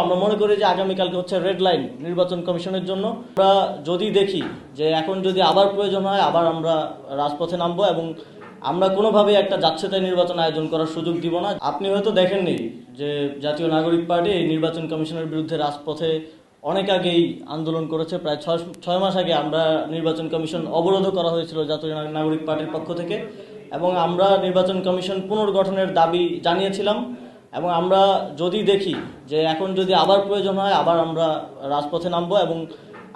আমরা মনে করি যে আগামীকালকে হচ্ছে রেড লাইন নির্বাচন কমিশনের জন্য। আমরা যদি দেখি যে এখন যদি আবার প্রয়োজন হয় আবার আমরা রাজপথে নামবো এবং আমরা কোনোভাবেই একটা যাচ্ছেতাই নির্বাচন আয়োজন করার সুযোগ দিব না। আপনি হয়তো দেখেননি যে জাতীয় নাগরিক পার্টি এই নির্বাচন কমিশনের বিরুদ্ধে রাজপথে অনেক আগেই আন্দোলন করেছে। প্রায় ছয় মাস আগে আমরা নির্বাচন কমিশন অবরোধ করা হয়েছিল জাতীয় নাগরিক পার্টির পক্ষ থেকে, এবং আমরা নির্বাচন কমিশন পুনর্গঠনের দাবি জানিয়েছিলাম। এবং আমরা যদি দেখি যে এখন যদি আবার প্রয়োজন হয় আবার আমরা রাজপথে নামবো এবং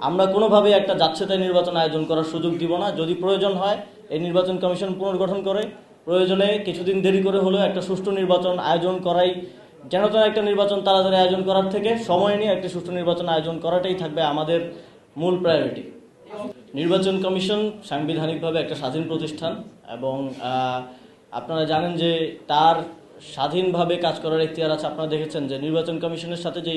আমরা কোনোভাবেই একটা যাচ্ছেতাই নির্বাচন আয়োজন করার সুযোগ দিব না। যদি প্রয়োজন হয় এই নির্বাচন কমিশন পুনর্গঠন করে প্রয়োজনে কিছুদিন দেরি করে হলেও একটা সুষ্ঠু নির্বাচন আয়োজন করাই, যেন তেন একটা নির্বাচন তাড়াতাড়ি আয়োজন করার থেকে সময় নিয়ে একটা সুষ্ঠু নির্বাচন আয়োজন করাটাই থাকবে আমাদের মূল প্রায়োরিটি। নির্বাচন কমিশন সাংবিধানিকভাবে একটা স্বাধীন প্রতিষ্ঠান এবং আপনারা জানেন যে তার স্বাধীনভাবে কাজ করার এখতিয়ার আছে। আপনারা দেখেছেন যে নির্বাচন কমিশনের সাথে যে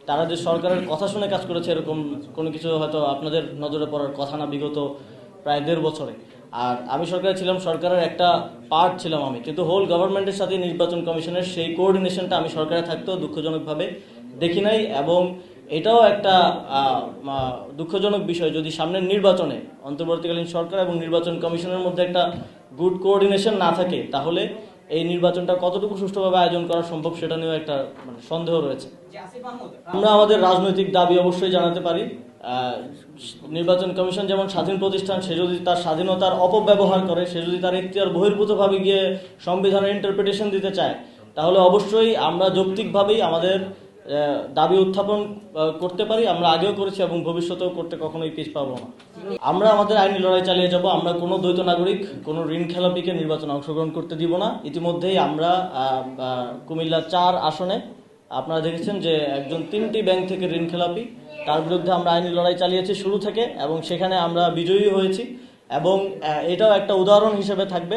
তারা যে সরকারের কথা শুনে কাজ করেছে এরকম কোনো কিছু হয়তো আপনাদের নজরে পড়ার কথা না বিগত প্রায় 1.5 বছরে। আর আমি সরকারে ছিলাম, সরকারের একটা পার্ট ছিলাম আমি, কিন্তু হোল গভর্নমেন্টের সাথে নির্বাচন কমিশনের সেই কোঅর্ডিনেশনটা আমি সরকারে থাকতেও দুঃখজনকভাবে দেখি নাই। এবং এটাও একটা দুঃখজনক বিষয় যদি সামনের নির্বাচনে অন্তর্বর্তীকালীন সরকার এবং নির্বাচন কমিশনের মধ্যে একটা গুড কোঅর্ডিনেশন না থাকে তাহলে এই নির্বাচনটা কতটুকু সুষ্ঠুভাবে আয়োজন করা সম্ভব সেটা নিয়েও একটা সন্দেহ রয়েছে। আমরা আমাদের রাজনৈতিক দাবি অবশ্যই জানাতে পারি। নির্বাচন কমিশন যেমন স্বাধীন প্রতিষ্ঠান, সে যদি তার স্বাধীনতার অপব্যবহার করে, সে যদি তার এখতিয়ার বহির্ভূতভাবে গিয়ে সংবিধানের ইন্টারপ্রিটেশন দিতে চায়, তাহলে অবশ্যই আমরা যৌক্তিকভাবেই আমাদের দাবি উত্থাপন করতে পারি। আমরা আগেও করেছি এবং ভবিষ্যতেও করতে কখনোই পিছ পাবো না। আমরা আমাদের আইনি লড়াই চালিয়ে যাব। আমরা কোনো দ্বৈত নাগরিক, কোনো ঋণ খেলাপিকে নির্বাচনে অংশগ্রহণ করতে দিব না। ইতিমধ্যেই আমরা কুমিল্লা 4 আসনে আপনারা দেখেছেন যে একজন 3টি ব্যাংক থেকে ঋণ খেলাপি, তার বিরুদ্ধে আমরা আইনি লড়াই চালিয়েছি শুরু থেকে এবং সেখানে আমরা বিজয়ী হয়েছি। এবং এটাও একটা উদাহরণ হিসেবে থাকবে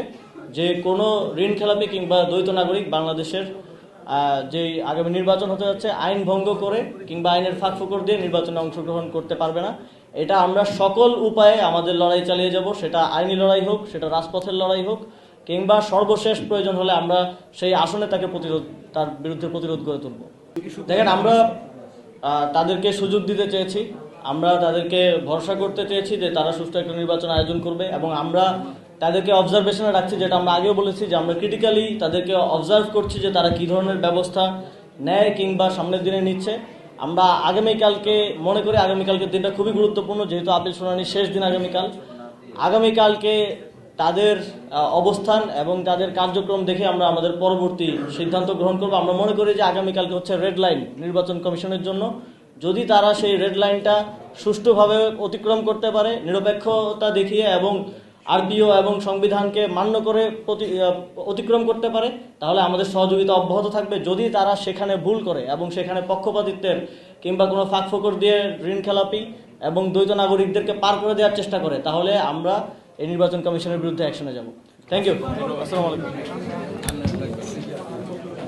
যে কোনো ঋণ খেলাপি কিংবা দ্বৈত নাগরিক বাংলাদেশের যে আগামী নির্বাচন হতে যাচ্ছে আইন ভঙ্গ করে কিংবা আইনের ফাঁকফোকর দিয়ে নির্বাচনে অংশগ্রহণ করতে পারবে না। এটা আমরা সকল উপায়ে আমাদের লড়াই চালিয়ে যাব, সেটা আইনি লড়াই হোক, সেটা রাজপথের লড়াই হোক, কিংবা সর্বশেষ প্রয়োজন হলে আমরা সেই আসনে তার বিরুদ্ধে প্রতিরোধ গড়ে তুলব। দেখেন, আমরা তাদেরকে সুযোগ দিতে চেয়েছি, আমরা তাদেরকে ভরসা করতে চেয়েছি যে তারা সুষ্ঠু একটা নির্বাচন আয়োজন করবে এবং আমরা তাদেরকে অবজারভেশনে রাখছি, যেটা আমরা আগেও বলেছি যে আমরা ক্রিটিক্যালি তাদেরকে অবজার্ভ করছি যে তারা কী ধরনের ব্যবস্থা নেয় কিংবা সামনের দিনে নিচ্ছে। আমরা আগামীকালকে মনে করি আগামীকালকের দিনটা খুবই গুরুত্বপূর্ণ, যেহেতু আপিল শুনানির শেষ দিন আগামীকালকে তাদের অবস্থান এবং তাদের কার্যক্রম দেখে আমরা আমাদের পরবর্তী সিদ্ধান্ত গ্রহণ করব। আমরা মনে করি যে আগামীকালকে হচ্ছে রেড লাইন নির্বাচন কমিশনের জন্য। যদি তারা সেই রেড লাইনটা সুষ্ঠুভাবে অতিক্রম করতে পারে, নিরপেক্ষতা দেখিয়ে এবং আরপিও এবং সংবিধানকে মান্য করে অতিক্রম করতে পারে, তাহলে আমাদের সহযোগিতা অব্যাহত থাকবে। যদি তারা সেখানে ভুল করে এবং সেখানে পক্ষপাতিত্বের কিংবা কোনো ফাঁকফোকর দিয়ে ঋণ খেলাপি এবং দ্বৈত নাগরিকদেরকে পার করে দেওয়ার চেষ্টা করে, তাহলে আমরা এই নির্বাচন কমিশনের বিরুদ্ধে অ্যাকশনে যাব। Thank you. আসসালামু আলাইকুম।